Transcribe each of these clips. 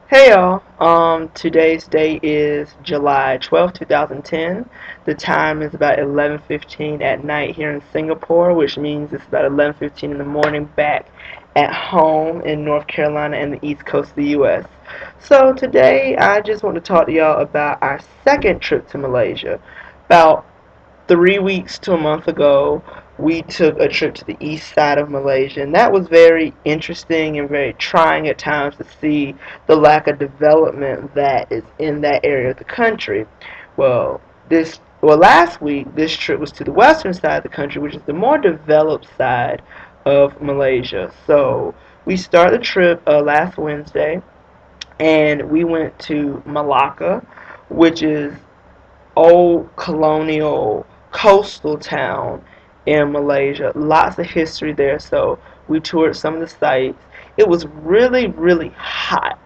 Hey y'all, today's date is July 12th, 2010. The time is about 11:15 at night here in Singapore, which means it's about 11:15 in the morning back at home in North Carolina and the East Coast of the US. So today I just want to talk to y'all about our second trip to Malaysia. About 3 weeks to a month ago, we took a trip to the east side of Malaysia, and that was very interesting and very trying at times to see the lack of development that is in that area of the country. Last week this trip was to the western side of the country, which is the more developed side of Malaysia. So we started the trip last Wednesday, and we went to Malacca, which is old colonial coastal town in Malaysia. Lots of history there, so we toured some of the sites. It was really, really hot,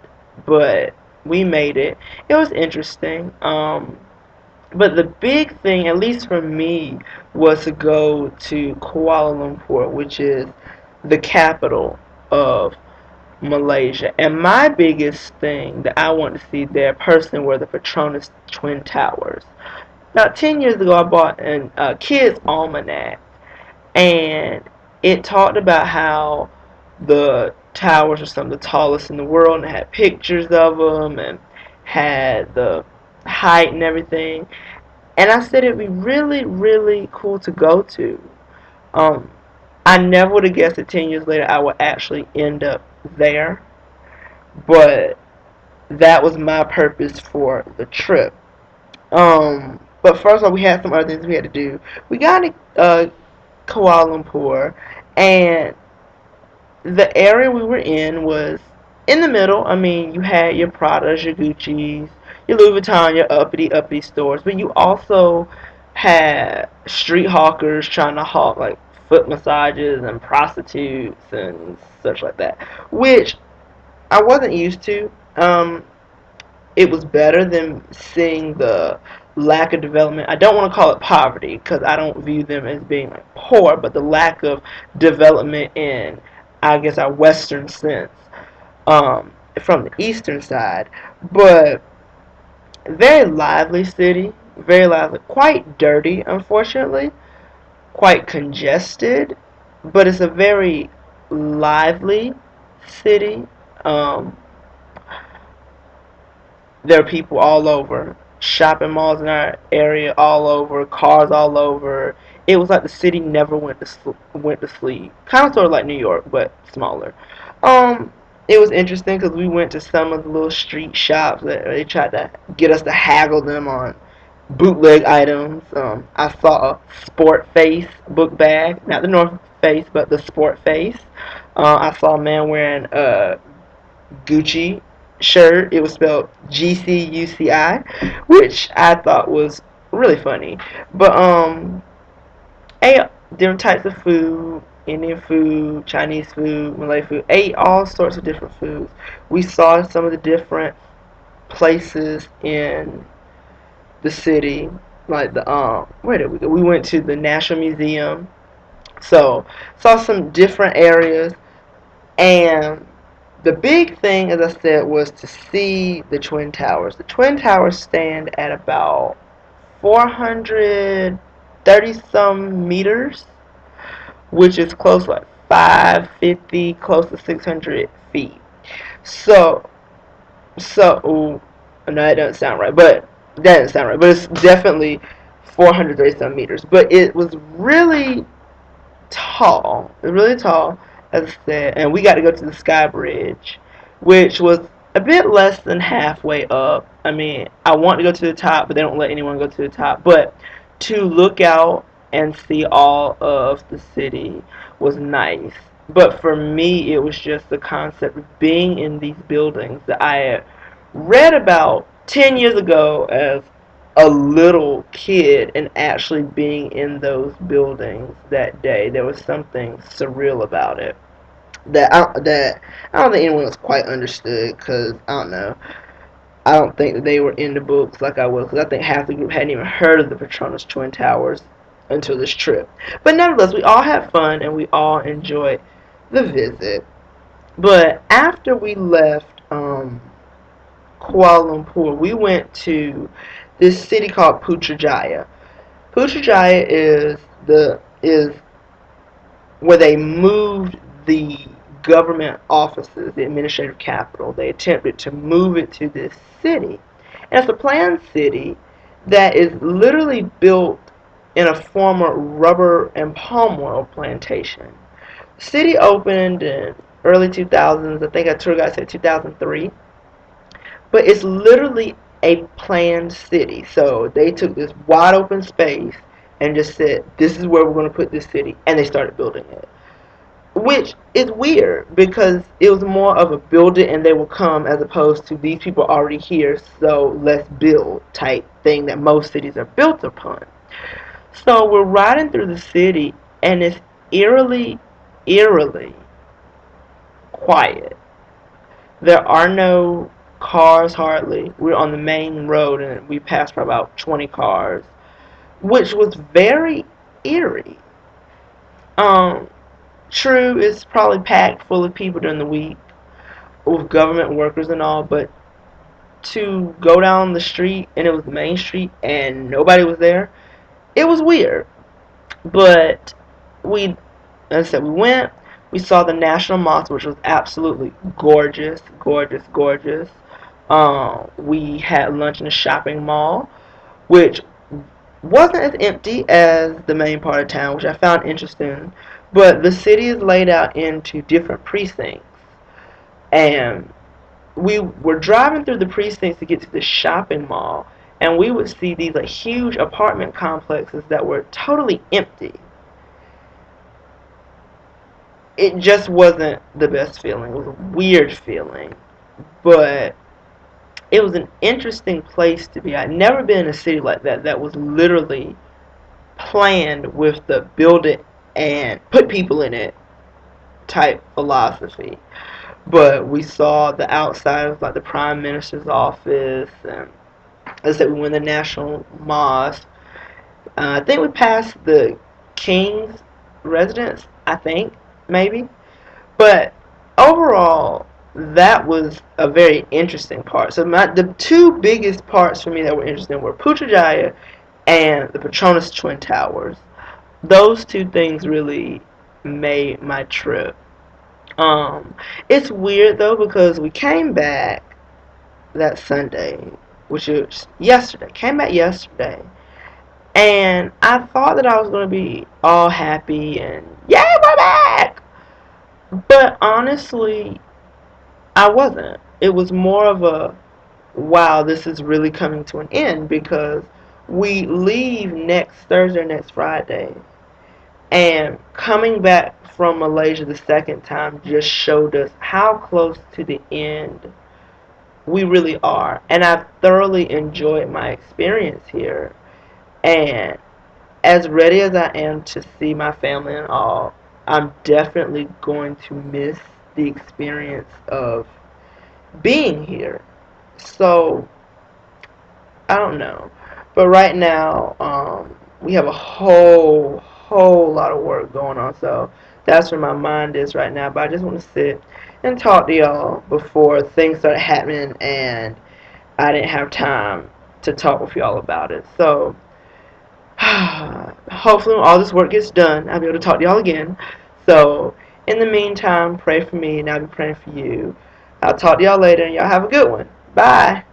but we made it. It was interesting. But the big thing, at least for me, was to go to Kuala Lumpur, which is the capital of Malaysia. And my biggest thing that I want to see there personally were the Petronas Twin Towers. Now, 10 years ago, I bought a kid's almanac, and it talked about how the towers were some of the tallest in the world, and it had pictures of them and had the height and everything. And I said it'd be really, really cool to go to. Um, I never would have guessed that 10 years later I would actually end up there, but that was my purpose for the trip. But first of all, we had some other things we had to do. We got to Kuala Lumpur, and the area we were in was in the middle. I mean, you had your Pradas, your Gucci's, your Louis Vuitton, your uppity stores, but you also had street hawkers trying to hawk like foot massages and prostitutes and such like that, which I wasn't used to. It was better than seeing the lack of development. I don't want to call it poverty because I don't view them as being like poor, but the lack of development in, I guess, our Western sense from the Eastern side. But very lively city, very lively, quite dirty, unfortunately, quite congested, but it's a very lively city. Um, There are people all over. Shopping malls in our area all over. Cars all over. It was like the city never went to sleep. Kind of sort of like New York, but smaller. It was interesting because we went to some of the little street shops that they tried to get us to haggle them on bootleg items. I saw a Sport Face book bag, not the North Face, but the Sport Face. I saw a man wearing a Gucci shirt. It was spelled GCUCI, which I thought was really funny. But ate different types of food, Indian food, Chinese food, Malay food. Ate all sorts of different foods. We saw some of the different places in the city, like the where did we go? We went to the National Museum. So saw some different areas, and the big thing, as I said, was to see the Twin Towers. The Twin Towers stand at about 430 some meters, which is close to like 550, close to 600 feet. So, ooh, no, that doesn't sound right, but that doesn't sound right. But it's definitely 430 some meters. But it was really tall, really tall, as I said, and we got to go to the Sky Bridge, which was a bit less than halfway up. I mean, I want to go to the top, but they don't let anyone go to the top. But to look out and see all of the city was nice. But for me, it was just the concept of being in these buildings that I had read about 10 years ago as a little kid and actually being in those buildings that day. There was something surreal about it that I don't think anyone else quite understood because I don't know. I don't think that they were into books like I was because I think half the group hadn't even heard of the Petronas Twin Towers until this trip. But nevertheless, we all had fun and we all enjoyed the visit. But after we left Kuala Lumpur, we went to this city called Putrajaya. Putrajaya is where they moved the government offices, the administrative capital. They attempted to move it to this city. And it's a planned city that is literally built in a former rubber and palm oil plantation. The city opened in early 2000s. I think a tour guide said 2003. But it's literally a planned city. So they took this wide open space and just said, this is where we're going to put this city. And they started building it. Which is weird because it was more of a build it and they will come as opposed to these people are already here, so let's build type thing that most cities are built upon. So we're riding through the city and it's eerily quiet. There are no cars hardly. We're on the main road and we passed by about 20 cars, which was very eerie. Um, True, it's probably packed full of people during the week with government workers and all, but to go down the street and it was the main street and nobody was there, it was weird. But we, as I said, we went, we saw the National Mosque, which was absolutely gorgeous, gorgeous, gorgeous. We had lunch in the shopping mall, which wasn't as empty as the main part of town, which I found interesting. But the city is laid out into different precincts. And we were driving through the precincts to get to the shopping mall, and we would see these like huge apartment complexes that were totally empty. It just wasn't the best feeling. It was a weird feeling. But it was an interesting place to be. I'd never been in a city like that that was literally planned with the build it and put people in it type philosophy. But we saw the outside of like the prime minister's office, and as I said, we went to the National Mosque. I think we passed the king's residence. I think maybe, but overall, that was a very interesting part. So the two biggest parts for me that were interesting were Putrajaya and the Petronas Twin Towers. Those two things really made my trip. It's weird though because we came back that Sunday, which was yesterday. Came back yesterday, and I thought that I was gonna be all happy and yeah, we're back. But honestly, I wasn't. It was more of a wow, this is really coming to an end because we leave next Thursday, next Friday, and coming back from Malaysia the second time just showed us how close to the end we really are. And I've thoroughly enjoyed my experience here. And as ready as I am to see my family and all, I'm definitely going to miss the experience of being here. So, I don't know. But right now, we have a whole lot of work going on. So that's where my mind is right now. But I just want to sit and talk to y'all before things start happening and I didn't have time to talk with y'all about it. So hopefully when all this work gets done, I'll be able to talk to y'all again. So in the meantime, pray for me and I'll be praying for you. I'll talk to y'all later and y'all have a good one. Bye.